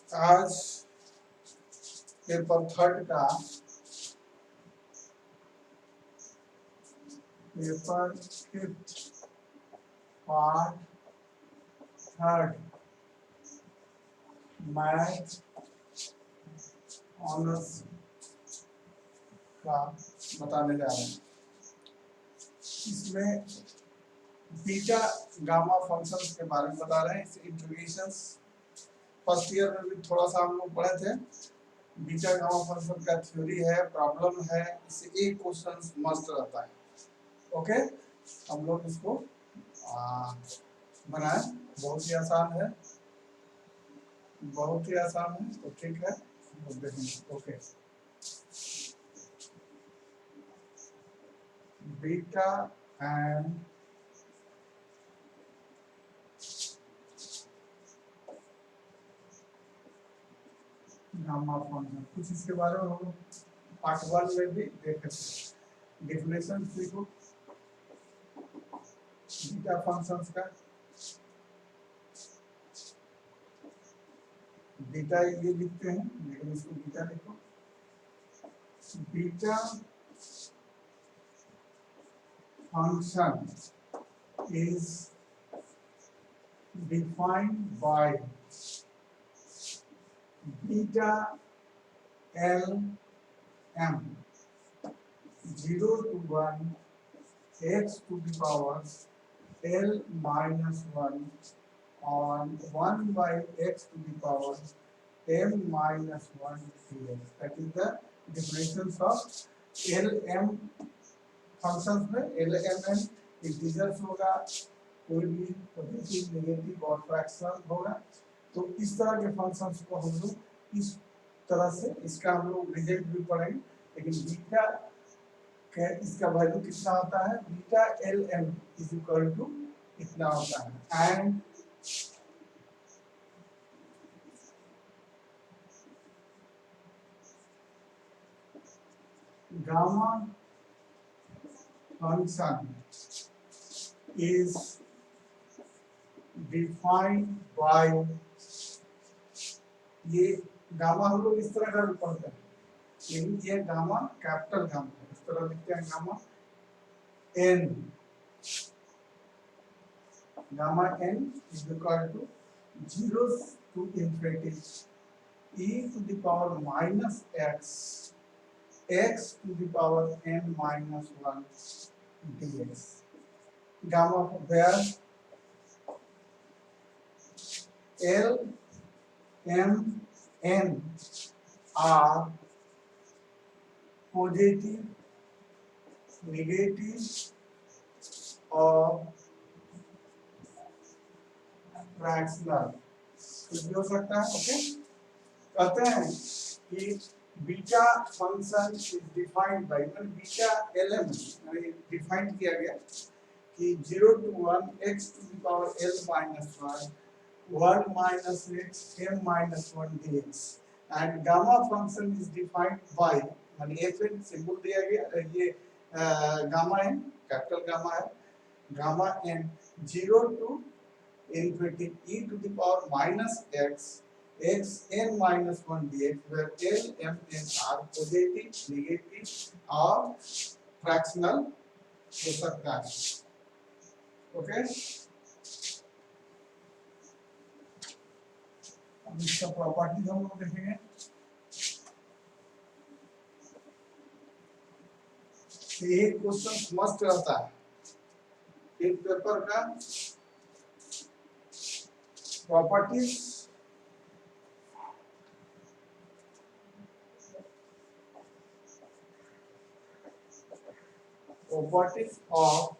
आज paper third का paper fifth part third math honours का बताने जा रहे हैं। इसमें बीटा गामा फंक्शंस के बारे में बता रहे हैं। इसे इंट्रोगेशंस फर्स्ट ईयर में भी थोड़ा सा हम लोग पढ़े थे। बीटा गामा फंक्शन का थ्योरी है, प्रॉब्लम है, इससे एक क्वेश्चन मस्ट रहता है। ओके, हम लोग इसको बनाए, बहुत ही आसान है, बहुत ही आसान है, तो ठीक है देखेंगे। Okay, beta and gamma function, कुछ इसके बारे में हम पार्ट 1 में भी देखे थे। डेफिनेशन सीखो बीटा फंक्शंस का। बीटा ये लिखते हैं, लेकिन इसको बीटा लिखो। Beta function is defined by beta Lm 0 to 1 x to the power L minus 1 on 1 by x to the power m minus 1 dx. That is the definitions of Lm functions में। Lmn integers होगा, कोई भी positive negative और fractional होगा। तो इस तरह के फंक्शंस को हम लोग इस तरह से, इसका हम लोग रिजल्ट भी पढ़ेंगे। लेकिन बीटा का इसका वैल्यू कितना होता है, beta L M is equal to इतना होता है। And gamma function is defined by, ये गामा हम लोग इस तरह का भी पढ़ते हैं, लेकिन ये गामा कैपिटल गामा है, इस तरह लिखते हैं gamma N. Gamma N is equal to 0 to infinity e to the power minus x x to the power n minus 1 dx. Gamma where L M N are positive, negative और fractional, कुछ भी हो सकता है। Okay, कहते हैं कि beta function is defined bye, beta LM define किया गया कि 0 to 1 x to the power l minus 1 1 minus x m minus 1 dx and gamma function is defined by, माने fn सिंबल दिया गया, ये गामा n कैपिटल गामा है, gamma n 0 to infinity e to the power minus x x n minus 1 dx where l m n are positive, negative और fractional हो सकता है। Okay, अब इसका प्रॉपर्टीज हम लोग देखेंगे। एक क्वेश्चन मस्ट रहता है एक पेपर का, properties of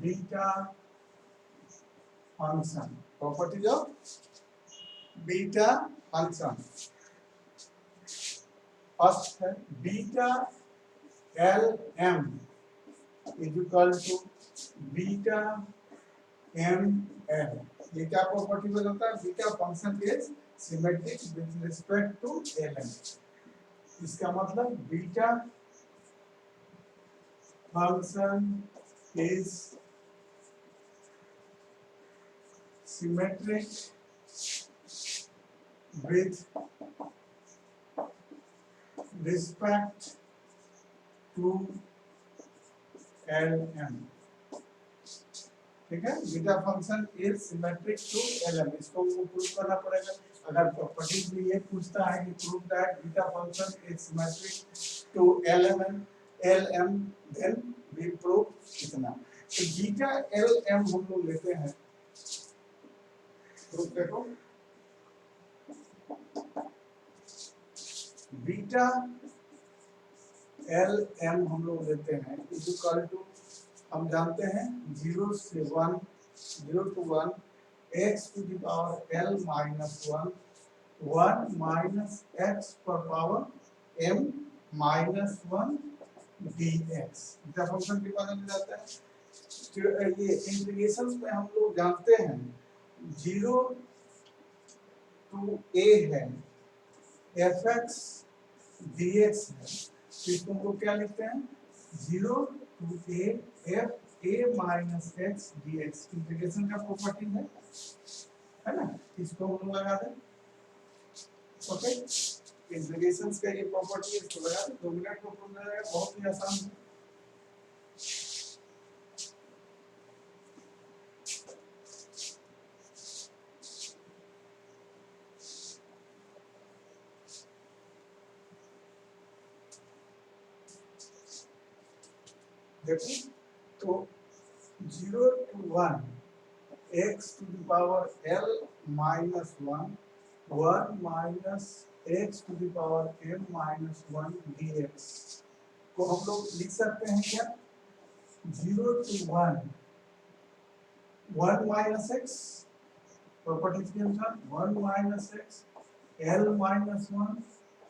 beta function, properties of beta function. First है beta L M is equal to beta M L. ये क्या प्रॉपर्टी बताता है, beta function is symmetric with respect to L M. इसका मतलब beta function is symmetric with respect to LM, ठीक है। Beta function is symmetric to LM, इसको prove करना पड़ेगा। अगर प्रॉपर्टीज में ये पूछता है कि prove that beta function is symmetric to LM then we prove इतना। तो बीटा LM हम लोग लेते हैं, प्रूफ देखो, बीटा LM हम लोग लेते हैं इज इक्वल टू, हम जानते हैं 0 से 1, 0 to 1 x to the power L minus 1, 1 minus x per power m minus 1 dx। Beta function के बारे में जाता है, तो ये इंटीग्रेशंस में हम लोग जानते हैं 0 to a है fx dx है, तो इसको हम लोग क्या लिखते हैं 0 to a f a minus x dx, integration का प्रॉपर्टी है ना, इसको हम लोग लगा दें। ओके, इंटीग्रेशंस का ये प्रॉपर्टी है, इसको लगा दें, 2 मिनट में प्रूव हो जाएगा, बहुत ही आसान है। देखो तो 0 to 1 x to the power L minus 1, 1 minus x to the power m minus 1 dx को हम लोग लिख सकते हैं क्या 0 to 1 1 minus x, प्रॉपर्टीज के अनुसार 1 minus x L minus 1,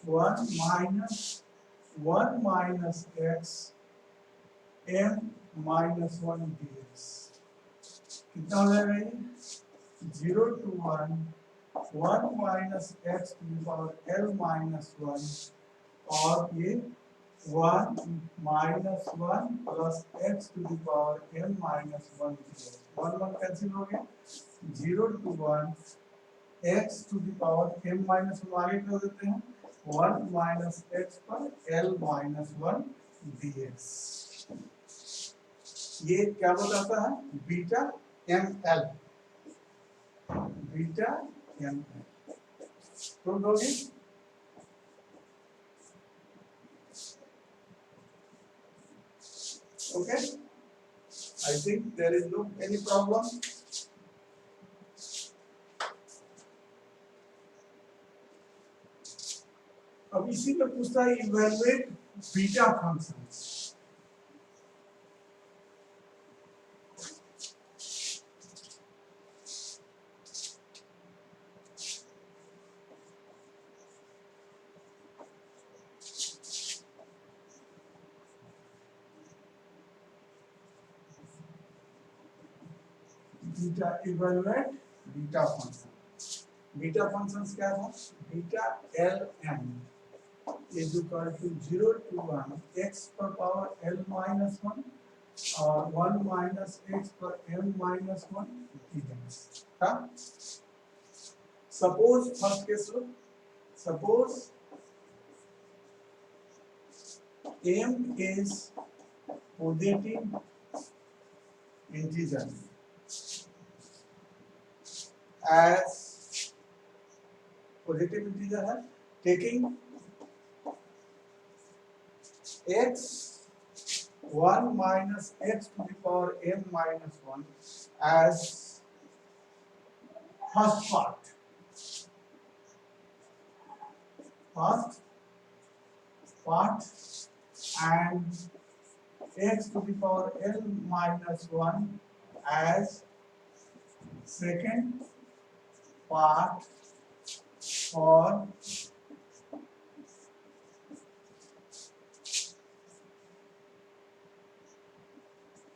1 minus x m minus 1 dx, कितना हो जाएगा ये 0 to 1 1 minus x to the power L minus 1 और ये 1 minus 1 plus x to the power m minus 1 dx, 1 cancel हो गया, 0 to 1 x to the power m minus 1 आगे कर देते हैं 1 minus x पर L minus 1 dx। ये क्या बताता है बीटा ML, बीटा ML प्रूव हो गई। Okay, I think there is no any problem. अब इसी में पूछता है evaluate beta functions. Beta evaluate beta function, beta functions क्या था beta LM is equal to 0 to 1 x पर पावर L minus 1 और 1 minus x पर m minus 1 dx था। Suppose first case low, suppose m is positive integer as positive integer है, taking x 1 minus x to the power m minus 1 as first part, and x to the power L minus 1 as second part for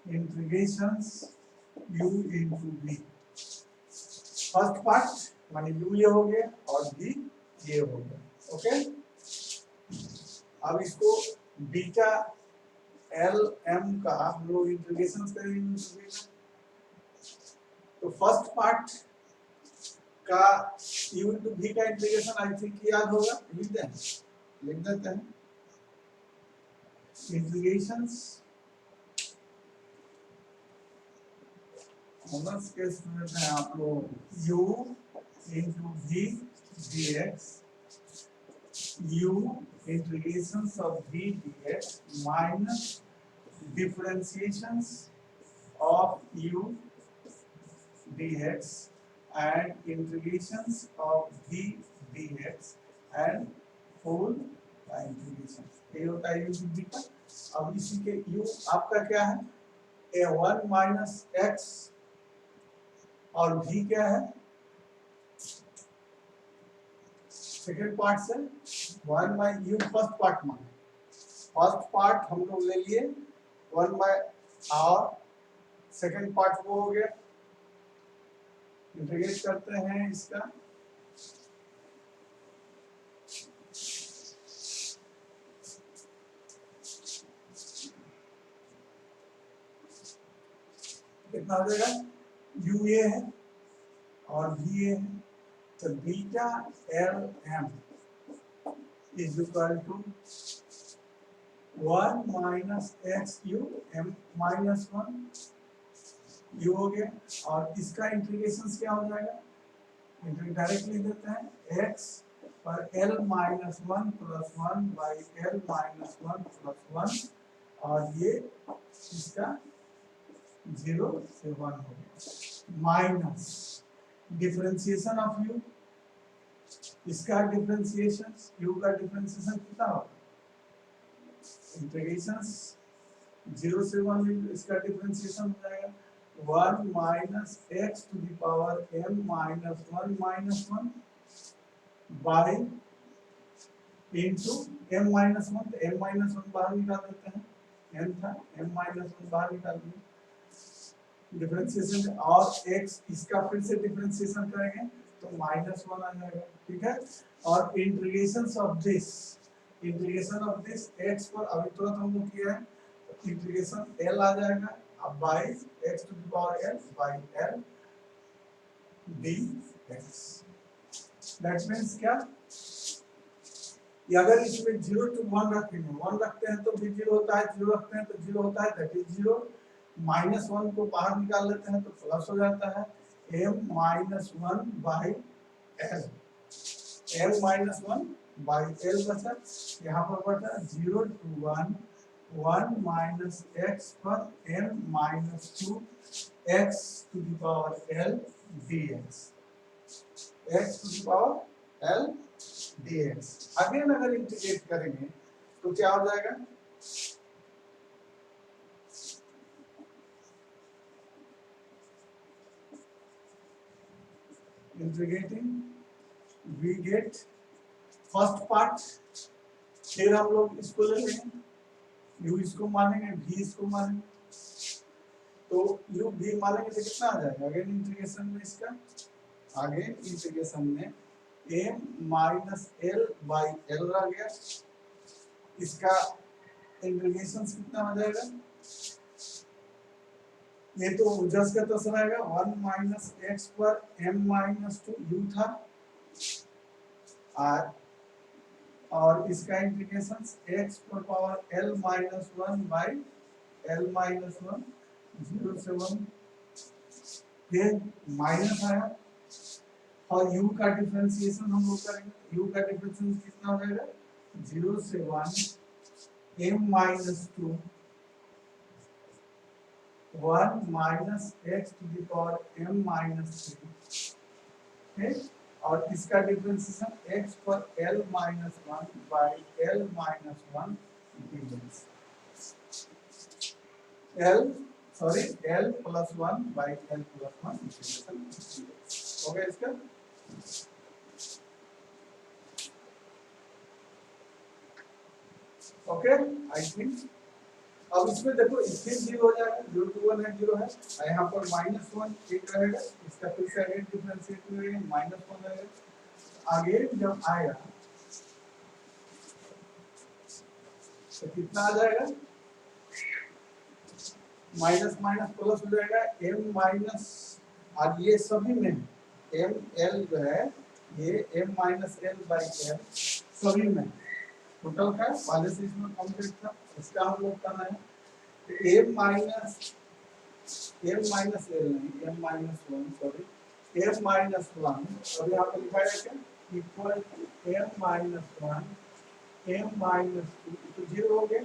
integrations u into v। First part माने u ये हो गया और v ये हो गया। Okay, अब इसको बीटा LM का हम लोग इंटीग्रेशन करेंगे। तो फर्स्ट पार्ट का u into v का इंटीग्रेशन आई थिंक याद होगा, लिख देते हैं इंटीग्रेशंस ऑनर्स के स्टूडेंट हैं आप लोग, u into v dx, u integrations of v dx minus differentiations of u dx and integrations of v dx and whole integration, ये होता है u into v का। अब इसी के u आपका क्या है, a1 माइनस x और v क्या है सेकेंड पार्ट से 1 बाय u फर्स्ट पार्ट में, फर्स्ट पार्ट हम लोग ले लिए 1 बाय और सेकेंड पार्ट वो हो गया, इंटीग्रेट करते हैं इसका, कितना हो जाएगा, u ये है और v ये है, तो beta L M is equal to 1 minus X U M minus 1 U हो गया, और इसका इंटीग्रेशन क्या हो जाएगा, डायरेक्टली देते हैं x पर l minus 1 plus 1 by l minus 1 plus 1, और ये इसका 0 से 1 हो गया, माइनस डिफरेंशिएशन ऑफ u, इसका डिफरेंशिएशन u का डिफरेंशिएशन कितना होगा, इंटीग्रेशन 0 से 1 इसका डिफरेंशिएशन हो जाएगा 1 minus X to the power m minus 1 minus 1 by into m minus 1, तो m माइनस 1 बाहर निकाल देते हैं, m था m माइनस 1 बाहर निकाल दिए, डिफरेंशिएशन और x इसका फिर से डिफरेंशिएशन करेंगे तो माइनस 1 आ जाएगा, ठीक है। और इंटीग्रेशन ऑफ दिस x पर अभी तुरंत हम लोग किया है, तो इंटीग्रेशन l आ जाएगा अब by x to the power l by l dx, that means क्या, ये अगर इसमें 0 to 1 रखेंगे, 1 रखते हैं तो भी 0 होता है, 0 रखते हैं तो 0 होता है, दैट इज 0, माइनस 1 को बाहर निकाल लेते हैं तो प्लस हो जाता है m minus 1 by l, m minus 1 by l बचा, यहाँ पर बचा 0 to 1 1 माइनस x पर m minus 2 x to the power l dx, x to the power l dx, again अगर इंटीग्रेट करेंगे तो क्या हो जाएगा, integrating we get first part, फिर हम लोग इसको ले लेंगे, u इसको मानेंगे v इसको मानेंगे, तो u v मानेंगे तो कितना आ जाएगा, अगेन इंटीग्रेशन में इसका, आगे इंटीग्रेशन में m minus l by l रह गया, इसका इंटीग्रेशन कितना हो जाएगा, ये तो जस्ट का तो रहेगा 1 माइनस एक्स पर m माइनस 2 u था, और इसका इंटीग्रेशन x पर power l minus 1 by l minus 1 0 से 1, फिर माइनस आया, और u का डिफरेंशिएशन हम लोग करेंगे, u का डिफरेंशिएशन कितना हो जाएगा 0 से 1 m minus 2 1 minus X to the power m minus 3, और इसका डिफरेंशिएशन x पर l minus 1 by l minus 1 dx, l plus 1 by l plus 1 integration हो गया इसका। ओके, आई थिंक अब इसमें देखो इसके 0 हो जाएगा, 0 to 1 है 0 है, यहाँ पर माइनस 1 एक रहेगा, इसका फिर से अगेन डिफरेंशिएट करेंगे माइनस 1 रहेगा, आगे जब आएगा तो कितना आ जाएगा, माइनस माइनस प्लस हो जाएगा m माइनस, और ये सभी में एम एल जो है ये m minus L by L सभी में टोटल का पहले से इसमें कंप्लीट था, इसका हम लोग करना है तो m माइनस एल नहीं m minus one sorry m minus one और यहाँ पे लिखा है क्या equal to m minus one m minus two तो जीरो हो गया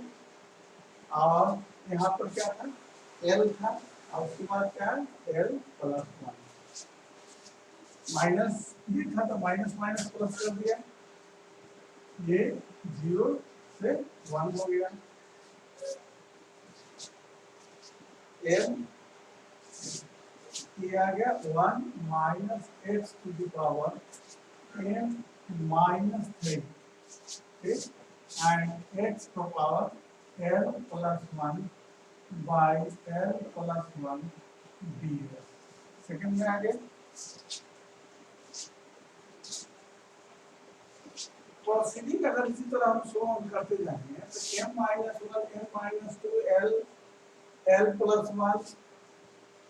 और यहाँ पर क्या था l था और उसके बाद क्या है l प्लस वन माइनस ये था तो माइनस माइनस प्लस कर दिया ये जीरो से वन हो गया m ये आ गया one minus X to the power m minus three ठीक and X to power l plus one by l plus one D second में आ गया प्रोसीडिंग अगर इसी तरह हम शो ऑन करते जाएंगे तो m minus one m minus to l l plus one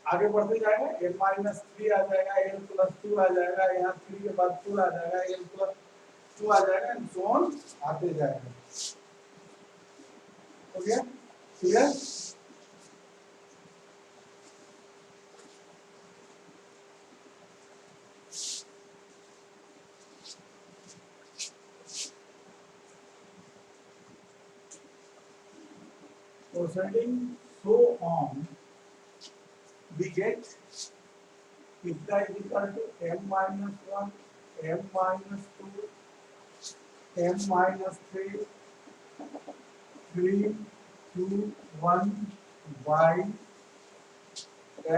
आगे बढ़ते जाएगा m माइनस थ्री आ जाएगा l प्लस टू आ जाएगा यहाँ थ्री के बाद टू आ जाएगा l प्लस टू आ जाएगा एंड सो ऑन आते जाएगा हो गया clear proceeding so on we get theta is equal to m minus 1 m minus 2 m minus 3 3 2 1 by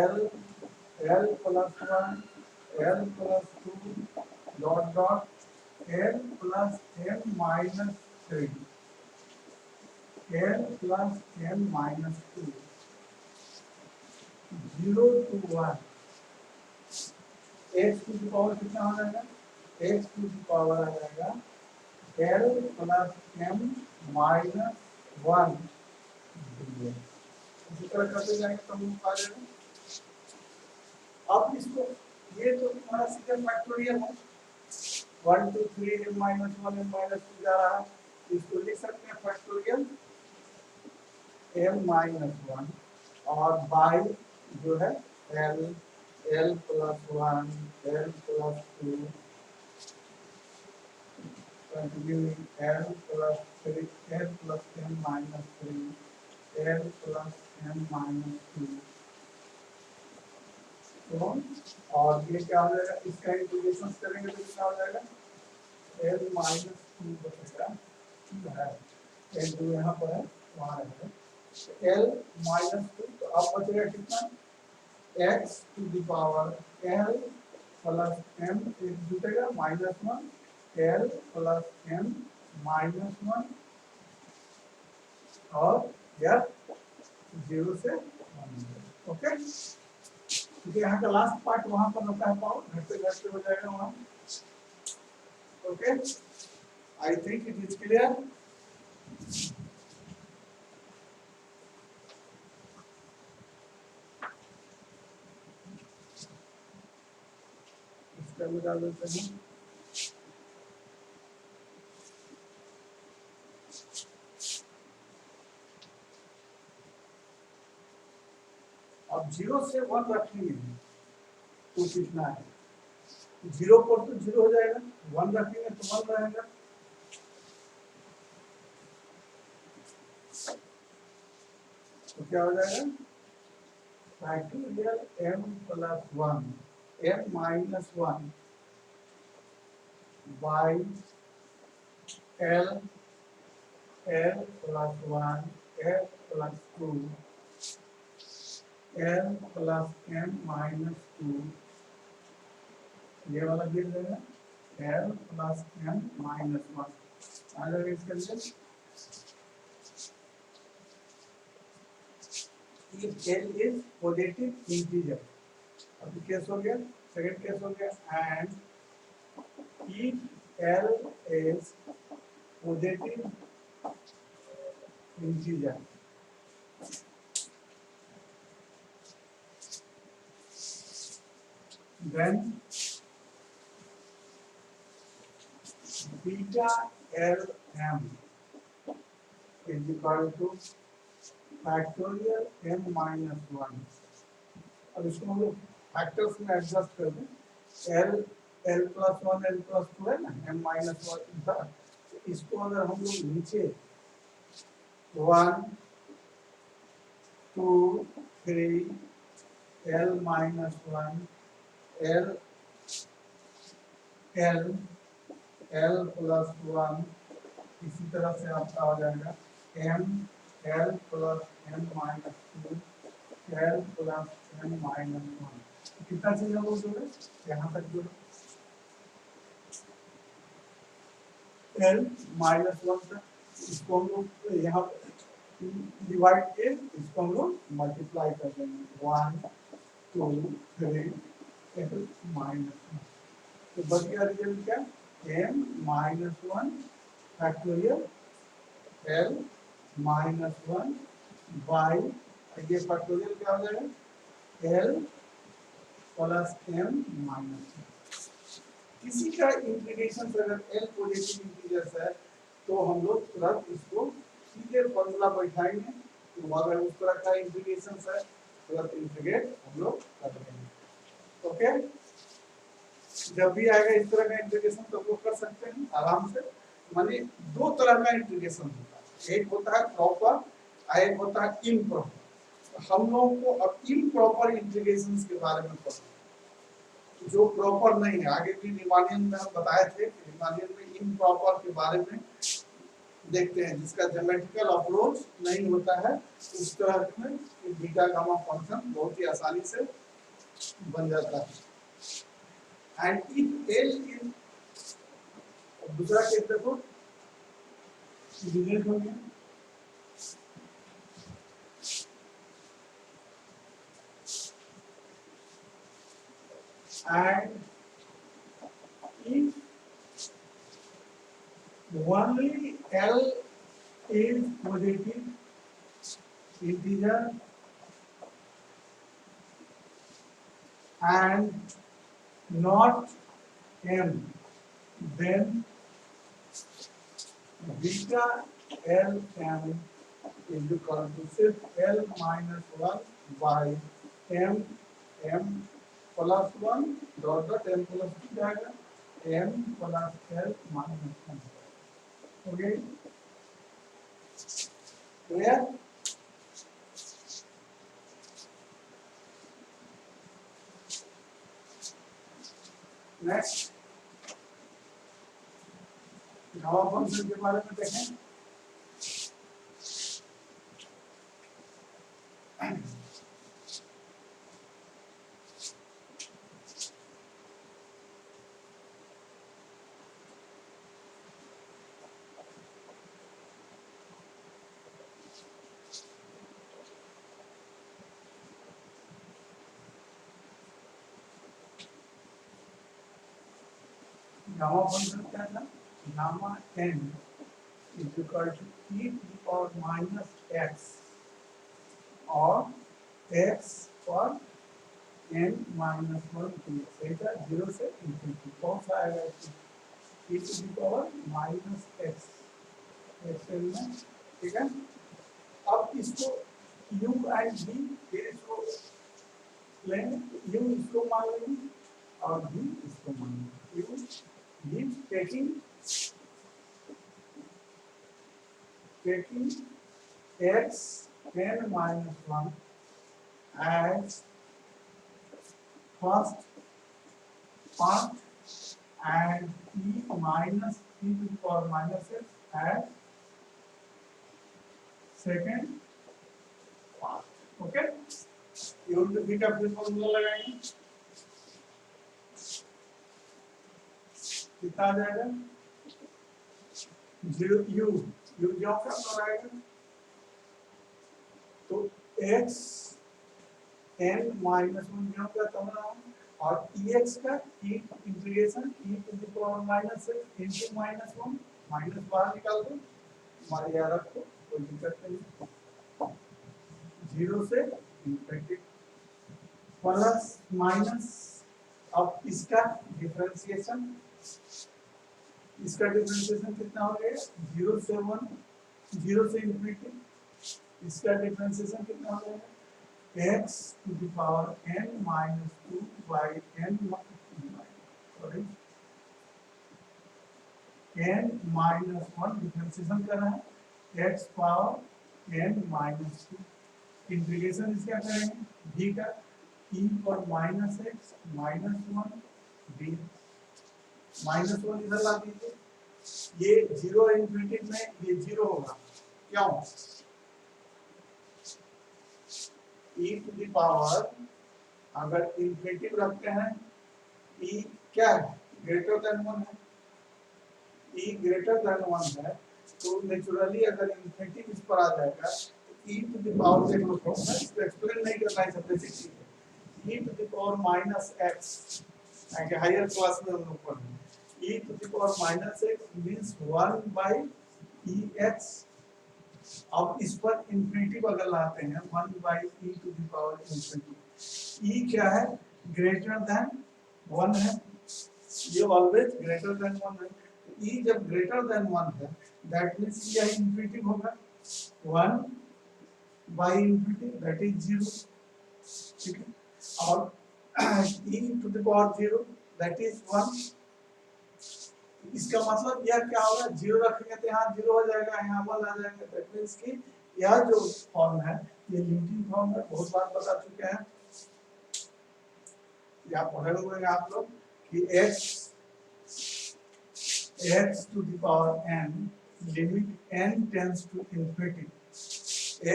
l l plus 1 l plus 2 dot dot l plus m minus 3 l plus m minus 2 0 to 1 x to the power कितना हो जाएगा x to the power आ जाएगा l plus m minus 1 इसी तरह करते जाएंगे तो हम पा जाएगा अब इसको ये तो हमारा सीधा फैक्टोरियल है 1 2 3 m माइनस 1 m माइनस 2 जा रहा है इसको लिख सकते हैं फैक्टोरियल m माइनस 1 और बाई जो है l l plus 1 l plus 2 continuing l plus 3 l plus m minus 3 l plus m minus 2 तो और ये क्या हो जाएगा इसका इंटीग्रेशन करेंगे तो क्या हो जाएगा l minus 2 बचेगा है l जो यहाँ पर है वहाँ रहेगा l minus 2 तो अब बचेगा कितना x to the power l plus m एक जुटेगा minus 1 l plus m minus 1 और यह 0 से 1 ओके क्योंकि यहाँ का लास्ट पार्ट वहाँ पर होता है पावर घटते घटते हो जाएगा वहाँ okay I think it is clear इसका भी डाल देते हैं अब 0 से 1 रखेंगे तो कितना है 0 पर तो 0 हो जाएगा 1 रखेंगे तो 1 रहेगा तो क्या हो जाएगा factorial m plus 1 m minus 1 by l l plus 1 l plus 2 l plus m minus 2 ये वाला गिर जाएगा l प्लस m माइनस 1 आ जाएगा इसके लिए if l is positive integer अब केस हो गया सेकंड केस हो गया and if l is positive integer then beta L M is equal to factorial M minus one. अब इसको हम लोग फैक्टर्स में एडजस्ट कर दें। L L plus one L plus two है ना, एम माइनस वन था। इसको अगर हम लोग नीचे 1 2 3 L minus one L L L plus one, इसी तरह से आपका हो जाएगा M L plus M minus two L plus M minus one. कितना चीज वो जोड़े, यहाँ तक जोड़ो एल माइनस वन तक। इसको हम लोग यहाँ डिवाइड के इसको हम लोग मल्टीप्लाई कर देंगे 1 2 3 एल माइनस वन। तो बच गया रिजल्ट क्या, M minus one factorial L minus one by, ये फैक्टोरियल क्या हो जाएगा L plus M minus one. किसी का इंटीग्रेशन अगर एल पॉजिटिव इंटीजर्स है तो हम लोग तुरंत इसको सीधे फॉर्मूला बैठाएंगे। तो अगर उस तरह का इंटीग्रेशन है तुरंत इंटीग्रेट हम लोग कर देंगे। ओके, जब भी आएगा इस तरह का इंटीग्रेशन तो वो कर सकते हैं आराम से। माने दो तरह का इंटीग्रेशन होता है, एक होता है प्रॉपर और एक होता है इम्प्रॉपर। हम लोगों को अब इम्प्रॉपर इंटीग्रेशन के बारे में पढ़ना, जो प्रॉपर नहीं है। आगे भी रीमानियन में हम बताए थे, रीमानियन में इम्प्रॉपर के बारे में देखते हैं, जिसका ज्योमेट्रिकल अप्रोच नहीं होता है उस तरह में बीटा गामा फंक्शन बहुत ही आसानी से बन जाता है। एंड इफ एल इन, दूसरा केस देखो डिलीट हो गया, and if only L is positive integer and not M, then beta L M is equal to सिर्फ L minus 1 by M M plus one dot dot M plus two जाएगा M plus L minus one. Okay clear. Next gamma function के बारे में देखें। Gamma function क्या था, gamma n is equal to e to the power minus x और x पर n minus one का 0 से इंफिनिटी कौन सा आएगा, e to the power minus x excel में। ठीक है, अब इसको u एंड v, फिर इसको लेंगे, u इसको मान लेंगे और v इसको मान लेंगे। u v taking x n minus 1 as first part and e minus e to the power minus x as second part। Okay, u to v का फिर फॉर्मूला लगाएंगे, कितना आ जाएगा 0 u u जो का आएगा तो x n माइनस वन जो का तमरा और ex का e integration e to the power minus x into minus one, minus बाहर निकाल दो, हमारे याद रखो कोई दिक्कत नहीं, 0 से इंफिनिटी प्लस माइनस। अब इसका डिफरेंशिएशन इसका डिफरेंशिएशन कितना हो गया 0 से 1, 0 से इंफिनिटी। इसका डिफरेंशिएशन कितना हो जाएगा x to the power n minus 2 by n sorry n minus 1 differentiation कर रहा है x power n minus 2। Integration इसका करेंगे d का e और minus x minus 1 d minus 1 इधर ला दीजिए, ये 0 इंफिनिटी में ये 0 होगा, क्यों e टू द पावर अगर इंफिनिटी रखते हैं e क्या है ग्रेटर देन 1 है, e ग्रेटर देन 1 है तो नेचुरली अगर इंफिनिटी इस पर आ जाएगा तो e टू द पावर देख लो, मैं इसको एक्सप्लेन नहीं करना है, सब बेसिक चीज है। e to the power minus x आगे हायर क्लास में हम लोग पढ़ेंगे e to the power minus x means 1 by ex। अब इस पर इंफिनिटी अगर लाते हैं 1 by e to the power infinity, e क्या है ग्रेटर देन 1 है, ये ऑलवेज ग्रेटर देन 1 है, e जब ग्रेटर देन 1 है दैट मींस यह इंफिनिटी होगा 1 बाय इंफिनिटी दैट इज 0, ठीक है। और e to the power 0 that is 1, इसका मतलब यह क्या होगा 0 रखेंगे तो यहाँ 0 हो जाएगा, यहाँ 1 आ जाएगा, दैट मींस कि यह जो फॉर्म है ये लिमिटिंग फॉर्म है, बहुत बार बता चुके हैं, या पढ़े हुए हैं आप लोग कि x to the power n limit n tends to infinity,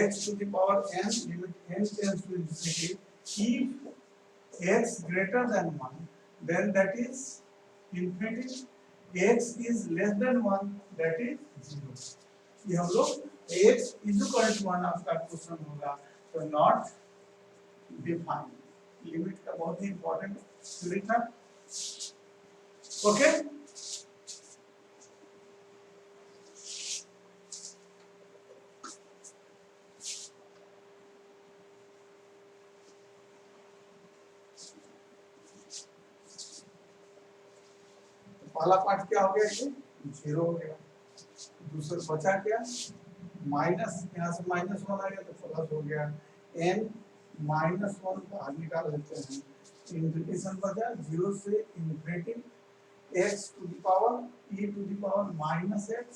x to the power n limit n tends to infinity if x greater than 1 then that is infinity, x is less than 1 that is 0। ये हम लोग x is equal to 1 आपका question होगा तो not defined, limit का बहुत ही important लिखना, okay. पहला पार्ट क्या हो गया ये 0 हो गया, दूसरा बचा क्या माइनस, यहाँ से माइनस 1 आ गया तो प्लस हो गया, n माइनस 1 बाहर निकाल लेते हैं, इंटीग्रेशन बचा 0 से infinity x to the power e to the power minus x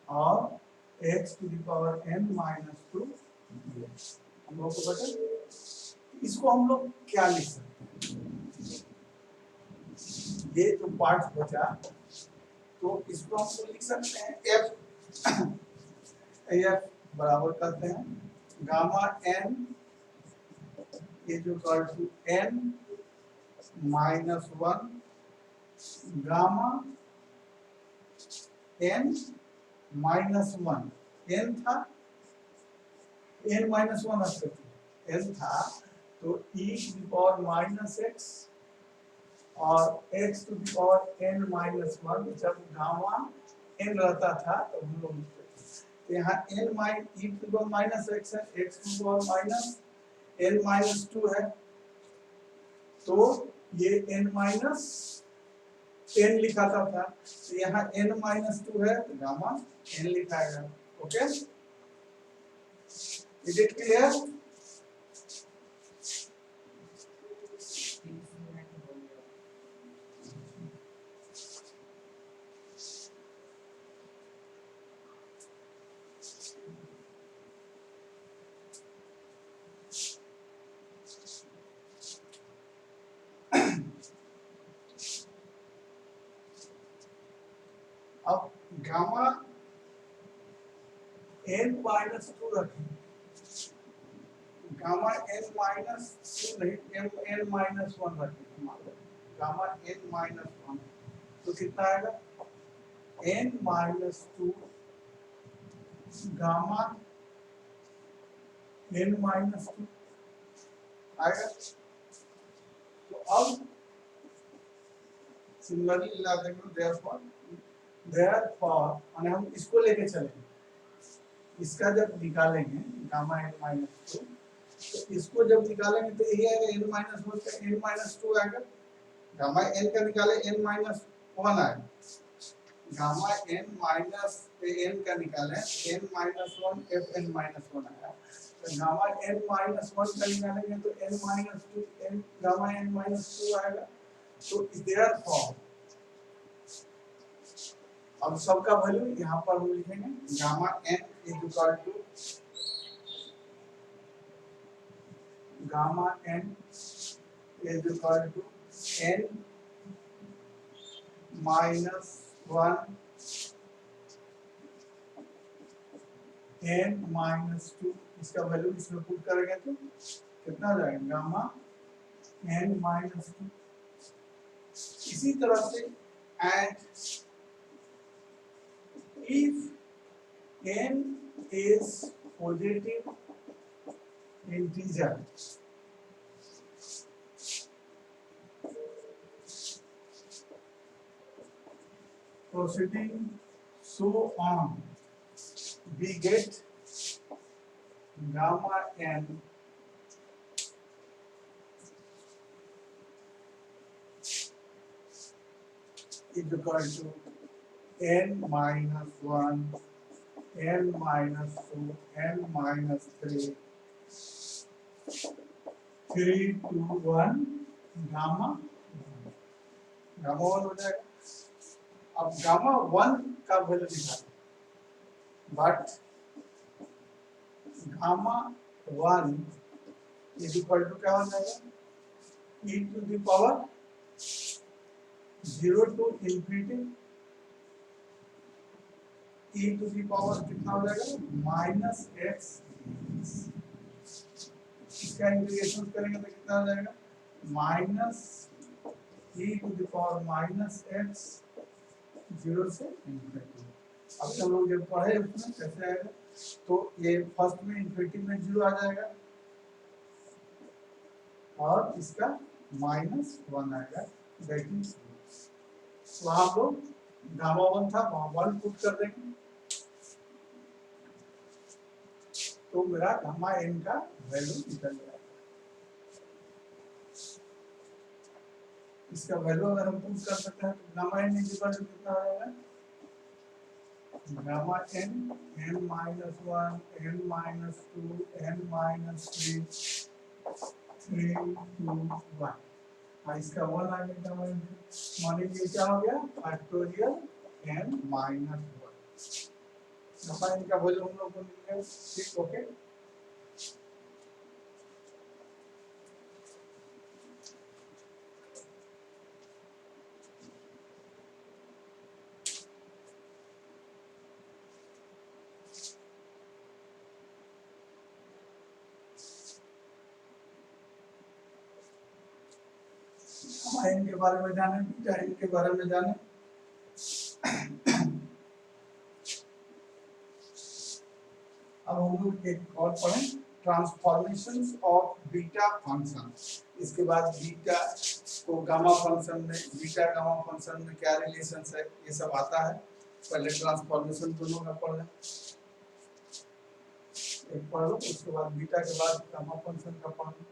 और x to the power n minus 2 हम लोग को बचा। इसको हम लोग क्या लिख सकते हैं, ये जो पार्ट बचा तो इसको हम लोग लिख सकते हैं f बराबर करते हैं गामा n ये जो equal to n minus 1 gamma n minus 1, n था n माइनस 1 n था तो e to the power minus x और x to the power n minus 1, जब गामा n रहता था तो हम लोग तो यहाँ n minus e to the power minus x है, x to the power minus n minus 2 है तो ये n माइनस 10 लिखाता था तो यहाँ n माइनस 2 है तो गामा n लिखाएगा, ओके। Is it clear? अब गामा n माइनस 2 रखें, गामा n माइनस 2 नहीं n माइनस 1 रखें, गामा n माइनस 1 तो कितना आएगा n minus 2 gamma n minus 2 आएगा। तो अब सिमिलरली ला देंगे therefore और हम इसको लेके चलेंगे, इसका जब निकालेंगे गामा n माइनस 2 तो इसको जब निकालेंगे तो यही आएगा n माइनस 1 का n माइनस 2 आएगा, गामा n का निकाले n माइनस 1 आएगा, गामा n माइनस n का निकालें n minus one F n minus one आया, तो गामा n माइनस वन का निकालेंगे तो n minus to n gamma n minus to आएगा। तो देयर फॉर अब सबका वैल्यू यहाँ पर हम लिखेंगे gamma n is equal to gamma n is equal to n minus one n minus two, इसका वैल्यू इसमें पुट करेंगे तो कितना आ जाएगा गामा n माइनस टू। इसी तरह से and if n is positive integer proceeding so on, we get gamma n is equal to n minus 1, n minus 2, n minus 3, 3, 2, 1 gamma 1 हो जाएगा। अब गामा 1 का वैल्यू निकालें, but gamma 1 is equal to क्या हो जाएगा e to the power 0 to infinity e to the power कितना हो जाएगा माइनस एक्स, इसका इंटीग्रेशन करेंगे तो कितना हो जाएगा minus e to the power minus X 0 से इंफिनिटी। अब हम लोग जब पढ़े उसमें कैसे आएगा, तो ये फर्स्ट में इंफिनिटी में 0 आ जाएगा और इसका माइनस 1 आएगा, दैट इज वहां लोग गामा 1 था वहां 1 पुट कर देंगे तो मेरा गामा n का वैल्यू निकल जाएगा। इसका वैल्यू अगर हम पुट कर सकते हैं तो गामा n इक्वल टू कितना आ जाएगा gamma n n minus 1 n minus 2 n minus 3 3 2 1। हाँ इसका 1 आ गया गामा n, मान लीजिए क्या हो गया factorial n minus 1। Gamma n का वैल्यू हम लोग को मिल गया, ठीक ओके। n के बारे में जाने, बीटा n के बारे में जाने। अब हम लोग एक और पढ़ें ट्रांसफॉर्मेशंस ऑफ बीटा फंक्शन। इसके बाद बीटा को गामा फंक्शन में, बीटा गामा फंक्शन में क्या रिलेशन है ये सब आता है। पहले ट्रांसफॉर्मेशन दोनों का पढ़ लें, एक पढ़ लो उसके बाद बीटा के बाद गामा फंक्शन का पढ़ लो।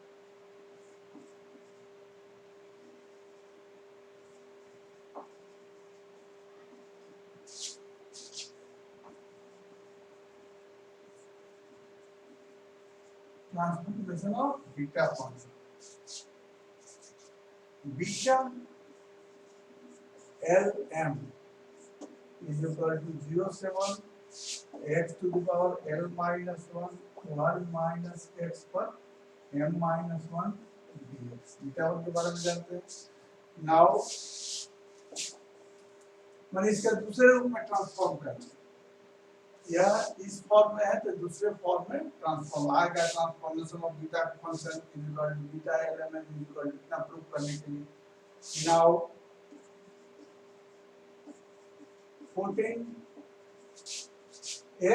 Transformation of beta function. Beta Lm is equal to 0 से 1 x to the power L minus 1 1 minus x पर m minus 1 dx। बीटा के बारे में जानते हैं। Now मैंने इसका दूसरे रूप में ट्रांसफॉर्म करना, यह इस फॉर्म में है तो दूसरे फॉर्म में ट्रांसफॉर्म आएगा। Transformation of beta function is equal to beta element is equal to इतना प्रूव करने के लिए now 14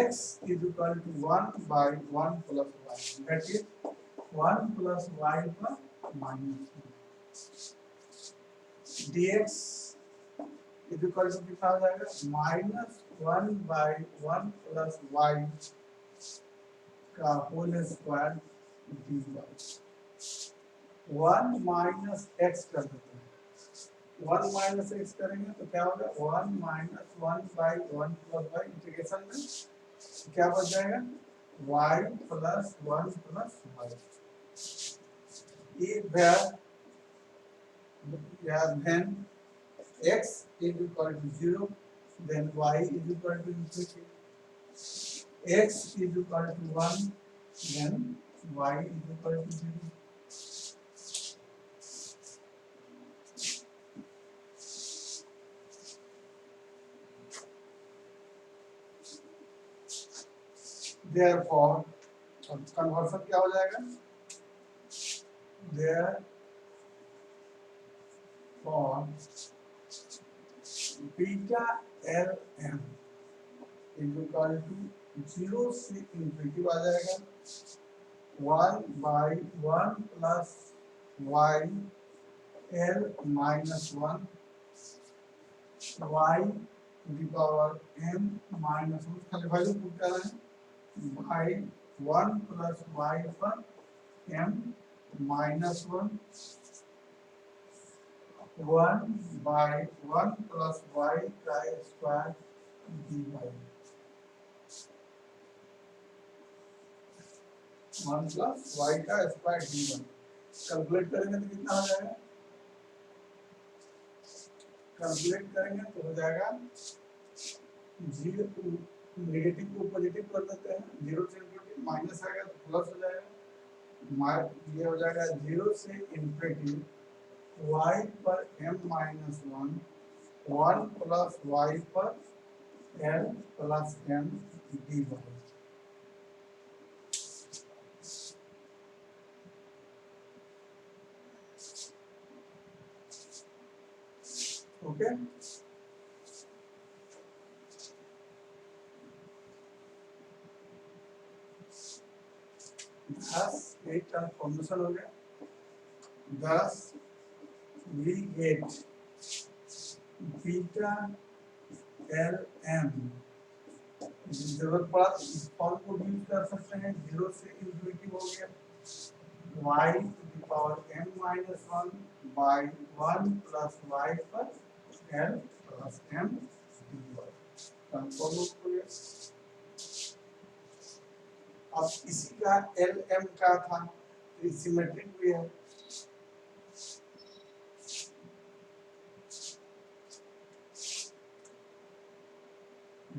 x is equal to 1 by 1 plus y, that is 1 plus y पर minus dx is equal to कितना हो जाएगा minus 1 by 1 plus y का whole square dy। 1 minus x कर देते हैं, 1 माइनस एक्स करेंगे तो क्या होगा 1 minus 1 by 1 plus Y integration में क्या बच जाएगा y plus 1 plus Y if then x is equal to 0 then y is equal to infinity x is equal to 1 then y is equal to 0 therefore conversion क्या हो जाएगा therefore beta L M is equal to 0 से infinity आ जाएगा 1 by 1 plus y L minus 1 y to the power M minus 1 खाली value put कर रहे हैं बाई 1 प्लस वाई पर M minus 1 1 by 1 plus y का square D by 1 plus y का स्क्वायर डी वन कैलकुलेट करेंगे तो कितना हो जाएगा कैलकुलेट करेंगे तो हो जाएगा 0 नेगेटिव को पॉजिटिव कर देते हैं 0 से इंफिनिटी माइनस आएगा तो प्लस हो जाएगा ये हो जाएगा 0 से इंफिनिटी y पर m माइनस 1 1 प्लस y पर l plus m dy okay दस एक ट्रांसफॉर्मेशन हो गया 10 we get beta L M जरूरत पड़ा तो इस फॉर्म को भी यूज कर सकते हैं 0 से इंफिनिटी हो गया y to the power m minus 1 by 1 plus y पर l plus m dy transform हो गया अब इसी का एल एम का था सिमेट्रिक भी है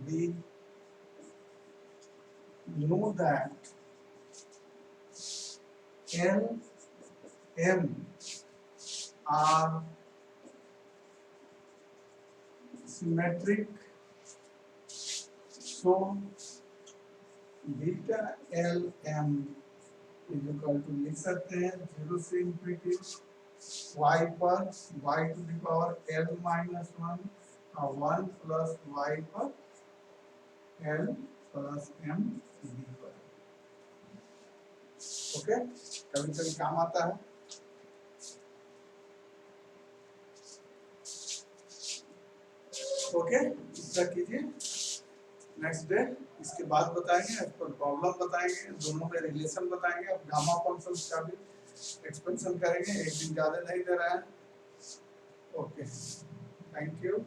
we know that L M are symmetric, so beta L M is equal to लिख सकते हैं 0 से इंफिनिटी y पर y to the power L minus 1 और 1 plus y पर L plus M dy okay कभी कभी काम आता है ओके इसका कीजिए नेक्स्ट डे इसके बाद बताएंगे इस पर प्रॉब्लम बताएंगे दोनों में रिलेशन बताएंगे अब गामा फंक्शंस का भी एक्सपेंशन करेंगे एक दिन ज़्यादा नहीं दे रहा है ओके थैंक यू